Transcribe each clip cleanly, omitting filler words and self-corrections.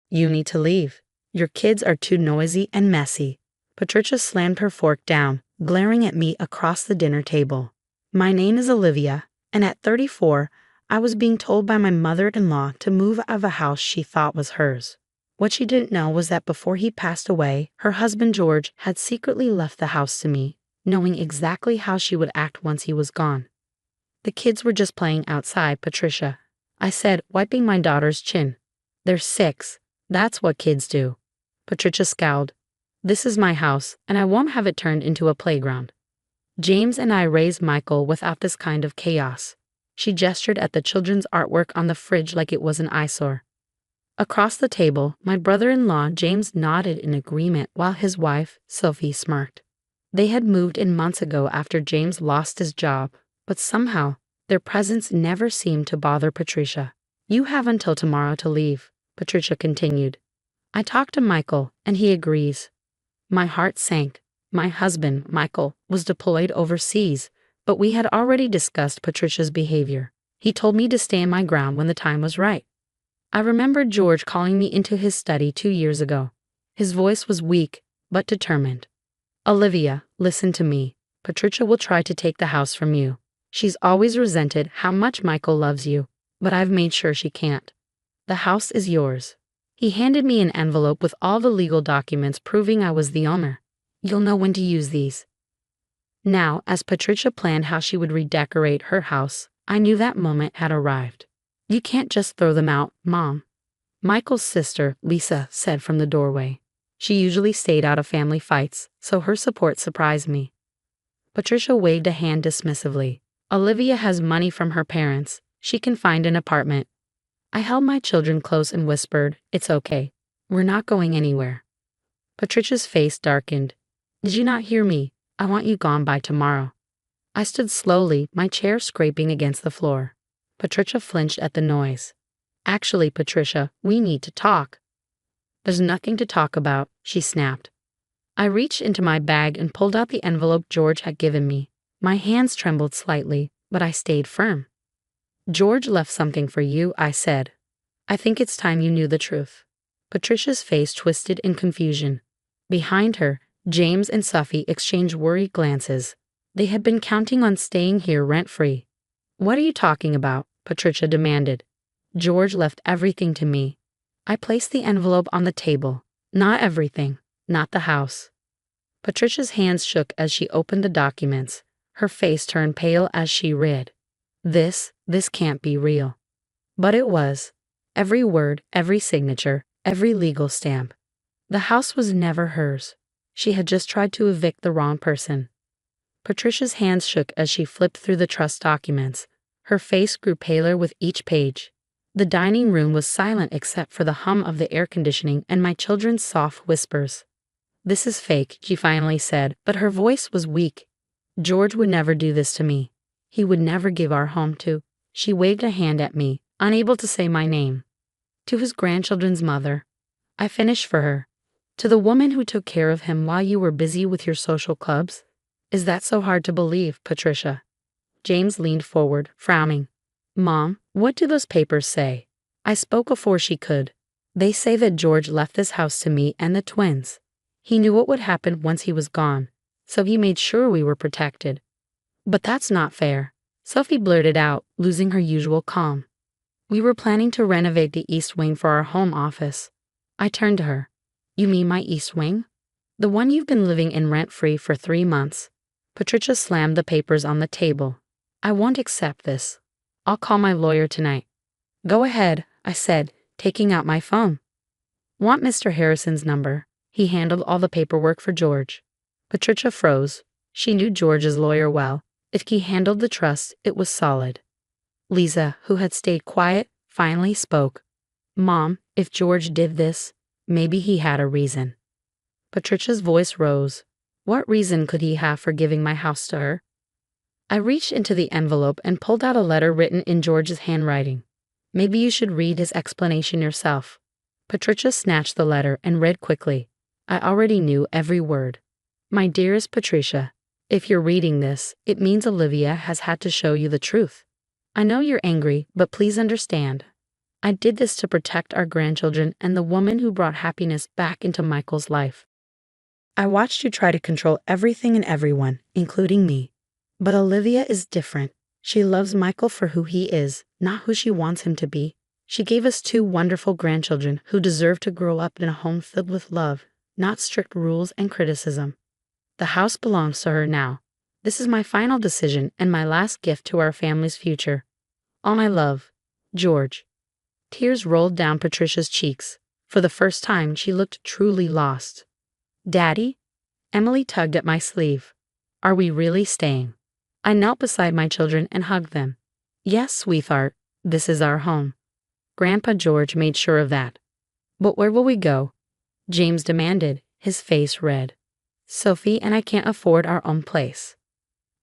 You need to leave. Your kids are too noisy and messy. Patricia slammed her fork down, glaring at me across the dinner table. My name is Olivia, and at 34, I was being told by my mother-in-law to move out of a house she thought was hers. What she didn't know was that before he passed away, her husband George had secretly left the house to me, knowing exactly how she would act once he was gone. The kids were just playing outside, Patricia, I said, wiping my daughter's chin. They're 6. That's what kids do. Patricia scowled. This is my house, and I won't have it turned into a playground. James and I raised Michael without this kind of chaos. She gestured at the children's artwork on the fridge like it was an eyesore. Across the table, my brother-in-law James nodded in agreement while his wife, Sophie, smirked. They had moved in months ago after James lost his job, but somehow, their presence never seemed to bother Patricia. You have until tomorrow to leave, Patricia continued. I talked to Michael, and he agrees. My heart sank. My husband, Michael, was deployed overseas, but we had already discussed Patricia's behavior. He told me to stand my ground when the time was right. I remembered George calling me into his study 2 years ago. His voice was weak, but determined. Olivia, listen to me. Patricia will try to take the house from you. She's always resented how much Michael loves you, but I've made sure she can't. The house is yours. He handed me an envelope with all the legal documents proving I was the owner. You'll know when to use these. Now, as Patricia planned how she would redecorate her house, I knew that moment had arrived. You can't just throw them out, Mom. Michael's sister, Lisa, said from the doorway. She usually stayed out of family fights, so her support surprised me. Patricia waved a hand dismissively. Olivia has money from her parents. She can find an apartment. I held my children close and whispered, It's okay. We're not going anywhere. Patricia's face darkened. Did you not hear me? I want you gone by tomorrow. I stood slowly, my chair scraping against the floor. Patricia flinched at the noise. Actually, Patricia, we need to talk. There's nothing to talk about, she snapped. I reached into my bag and pulled out the envelope George had given me. My hands trembled slightly, but I stayed firm. George left something for you, I said. I think it's time you knew the truth. Patricia's face twisted in confusion. Behind her, James and Sophie exchanged worried glances. They had been counting on staying here rent-free. What are you talking about? Patricia demanded. George left everything to me. I placed the envelope on the table. Not everything, not the house. Patricia's hands shook as she opened the documents. Her face turned pale as she read. This can't be real. But it was. Every word, every signature, every legal stamp. The house was never hers. She had just tried to evict the wrong person. Patricia's hands shook as she flipped through the trust documents. Her face grew paler with each page. The dining room was silent except for the hum of the air conditioning and my children's soft whispers. This is fake, she finally said, but her voice was weak. George would never do this to me. He would never give our home to. She waved a hand at me, unable to say my name. To his grandchildren's mother. I finished for her. To the woman who took care of him while you were busy with your social clubs. Is that so hard to believe, Patricia? James leaned forward, frowning. Mom, what do those papers say? I spoke before she could. They say that George left this house to me and the twins. He knew what would happen once he was gone, so he made sure we were protected. But that's not fair, Sophie blurted out, losing her usual calm. We were planning to renovate the East Wing for our home office. I turned to her. You mean my East Wing? The one you've been living in rent-free for 3 months. Patricia slammed the papers on the table. I won't accept this. I'll call my lawyer tonight. Go ahead, I said, taking out my phone. Want Mr. Harrison's number? He handled all the paperwork for George. Patricia froze. She knew George's lawyer well. If he handled the trust, it was solid. Lisa, who had stayed quiet, finally spoke. Mom, if George did this, maybe he had a reason. Patricia's voice rose. What reason could he have for giving my house to her? I reached into the envelope and pulled out a letter written in George's handwriting. Maybe you should read his explanation yourself. Patricia snatched the letter and read quickly. I already knew every word. My dearest Patricia, if you're reading this, it means Olivia has had to show you the truth. I know you're angry, but please understand. I did this to protect our grandchildren and the woman who brought happiness back into Michael's life. I watched you try to control everything and everyone, including me. But Olivia is different. She loves Michael for who he is, not who she wants him to be. She gave us 2 wonderful grandchildren who deserve to grow up in a home filled with love, not strict rules and criticism. The house belongs to her now. This is my final decision and my last gift to our family's future. All my love, George. Tears rolled down Patricia's cheeks. For the first time, she looked truly lost. Daddy? Emily tugged at my sleeve. Are we really staying? I knelt beside my children and hugged them. Yes, sweetheart, this is our home. Grandpa George made sure of that. But where will we go? James demanded, his face red. Sophie and I can't afford our own place.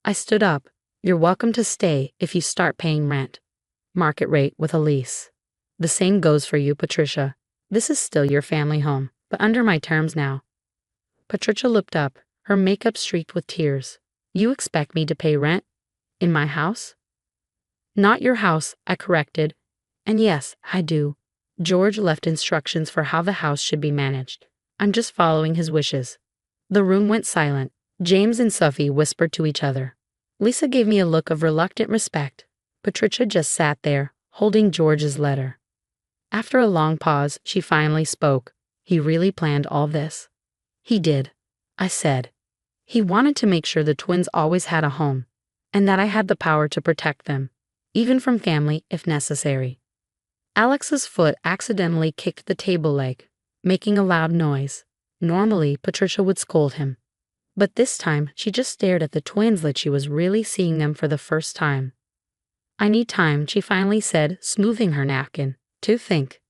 I stood up. You're welcome to stay if you start paying rent. Market rate with a lease. The same goes for you, Patricia. This is still your family home, but under my terms now. Patricia looked up, her makeup streaked with tears. You expect me to pay rent? In my house? Not your house, I corrected. And yes, I do. George left instructions for how the house should be managed. I'm just following his wishes. The room went silent. James and Sophie whispered to each other. Lisa gave me a look of reluctant respect. Patricia just sat there, holding George's letter. After a long pause, she finally spoke. He really planned all this. He did, I said. He wanted to make sure the twins always had a home, and that I had the power to protect them, even from family if necessary. Alex's foot accidentally kicked the table leg, making a loud noise. Normally, Patricia would scold him. But this time, she just stared at the twins like she was really seeing them for the first time. I need time, she finally said, smoothing her napkin. To think.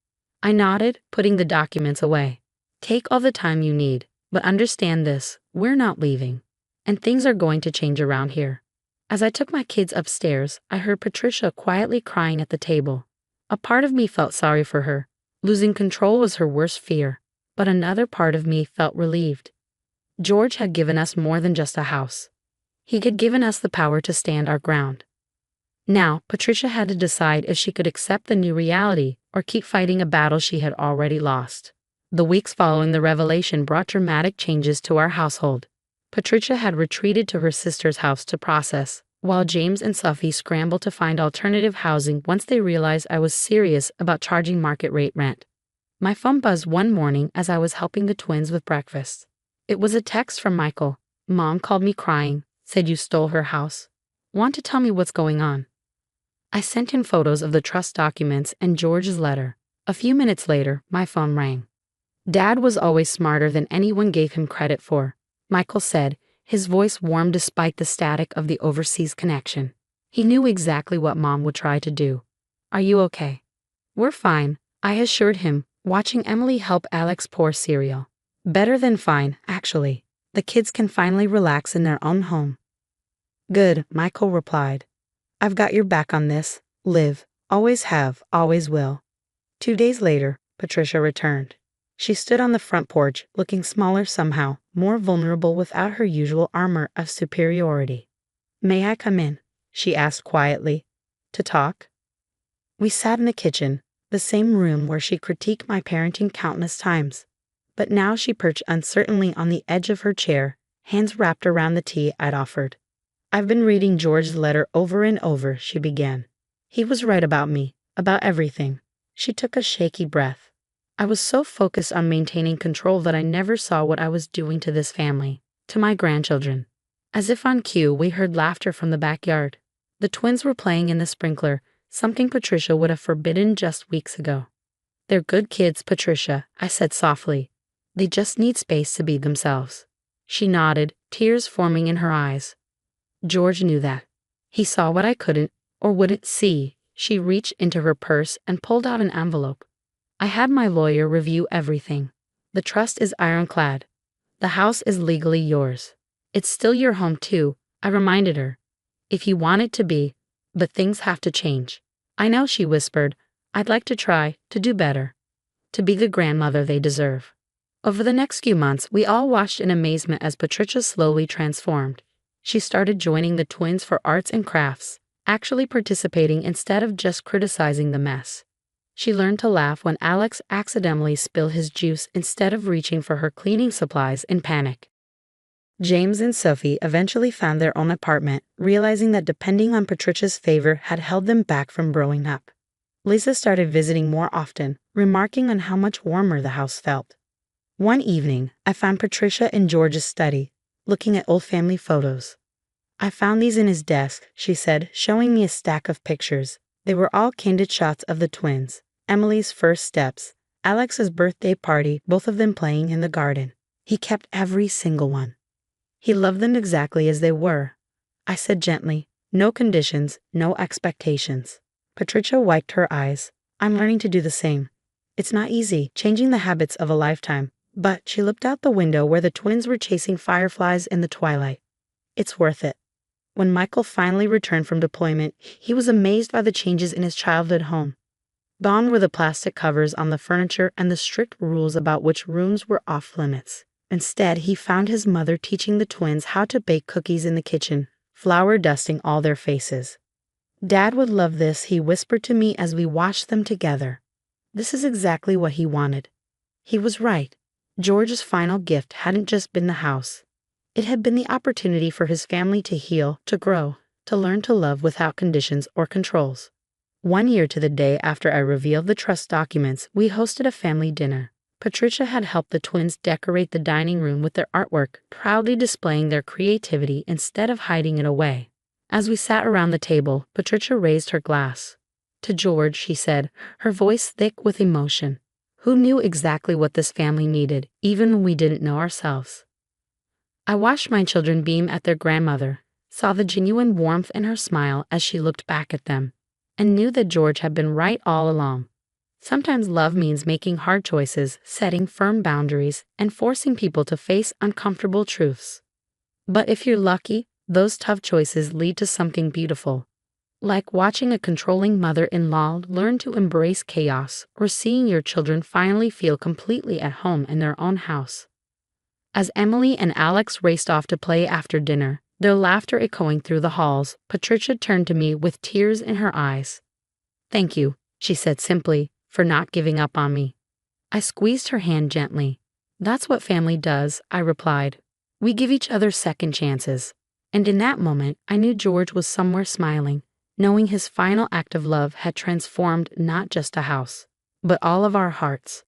I nodded, putting the documents away. Take all the time you need, but understand this, we're not leaving. And things are going to change around here. As I took my kids upstairs, I heard Patricia quietly crying at the table. A part of me felt sorry for her. Losing control was her worst fear, but another part of me felt relieved. George had given us more than just a house. He had given us the power to stand our ground. Now, Patricia had to decide if she could accept the new reality or keep fighting a battle she had already lost. The weeks following the revelation brought dramatic changes to our household. Patricia had retreated to her sister's house to process, while James and Sophie scrambled to find alternative housing once they realized I was serious about charging market rate rent. My phone buzzed one morning as I was helping the twins with breakfast. It was a text from Michael. Mom called me crying, said you stole her house. Want to tell me what's going on? I sent him photos of the trust documents and George's letter. A few minutes later, my phone rang. Dad was always smarter than anyone gave him credit for, Michael said, his voice warm despite the static of the overseas connection. He knew exactly what Mom would try to do. Are you okay? We're fine, I assured him, watching Emily help Alex pour cereal. Better than fine, actually. The kids can finally relax in their own home. Good, Michael replied. I've got your back on this, Liv. Always have, always will. 2 days later, Patricia returned. She stood on the front porch, looking smaller somehow, more vulnerable without her usual armor of superiority. May I come in? She asked quietly. To talk? We sat in the kitchen, the same room where she critiqued my parenting countless times. But now she perched uncertainly on the edge of her chair, hands wrapped around the tea I'd offered. I've been reading George's letter over and over, she began. He was right about me, about everything. She took a shaky breath. I was so focused on maintaining control that I never saw what I was doing to this family, to my grandchildren. As if on cue, we heard laughter from the backyard. The twins were playing in the sprinkler, something Patricia would have forbidden just weeks ago. They're good kids, Patricia, I said softly. They just need space to be themselves. She nodded, tears forming in her eyes. George knew that. He saw what I couldn't, or wouldn't see. She reached into her purse and pulled out an envelope. I had my lawyer review everything. The trust is ironclad. The house is legally yours. It's still your home too, I reminded her. If you want it to be, but things have to change. I know, she whispered. I'd like to try to do better. To be the grandmother they deserve. Over the next few months, we all watched in amazement as Patricia slowly transformed. She started joining the twins for arts and crafts, actually participating instead of just criticizing the mess. She learned to laugh when Alex accidentally spilled his juice instead of reaching for her cleaning supplies in panic. James and Sophie eventually found their own apartment, realizing that depending on Patricia's favor had held them back from growing up. Lisa started visiting more often, remarking on how much warmer the house felt. One evening, I found Patricia in George's study, looking at old family photos. "I found these in his desk," she said, showing me a stack of pictures. They were all candid shots of the twins, Emily's first steps, Alex's birthday party, both of them playing in the garden. He kept every single one. He loved them exactly as they were. I said gently, "No conditions, no expectations." Patricia wiped her eyes. "I'm learning to do the same. It's not easy, changing the habits of a lifetime, but," she looked out the window where the twins were chasing fireflies in the twilight, "it's worth it." When Michael finally returned from deployment, he was amazed by the changes in his childhood home. Gone were the plastic covers on the furniture and the strict rules about which rooms were off limits. Instead, he found his mother teaching the twins how to bake cookies in the kitchen, flour dusting all their faces. "Dad would love this," he whispered to me as we watched them together. This is exactly what he wanted. He was right. George's final gift hadn't just been the house. It had been the opportunity for his family to heal, to grow, to learn to love without conditions or controls. 1 year to the day after I revealed the trust documents, we hosted a family dinner. Patricia had helped the twins decorate the dining room with their artwork, proudly displaying their creativity instead of hiding it away. As we sat around the table, Patricia raised her glass. "To George," she said, her voice thick with emotion, who knew exactly what this family needed, even when we didn't know ourselves. I watched my children beam at their grandmother, saw the genuine warmth in her smile as she looked back at them, and knew that George had been right all along. Sometimes love means making hard choices, setting firm boundaries, and forcing people to face uncomfortable truths. But if you're lucky, those tough choices lead to something beautiful. Like watching a controlling mother-in-law learn to embrace chaos, or seeing your children finally feel completely at home in their own house. As Emily and Alex raced off to play after dinner, their laughter echoing through the halls, Patricia turned to me with tears in her eyes. "Thank you," she said simply, "for not giving up on me." I squeezed her hand gently. "That's what family does," I replied. "We give each other second chances." And in that moment, I knew George was somewhere smiling, knowing his final act of love had transformed not just a house, but all of our hearts.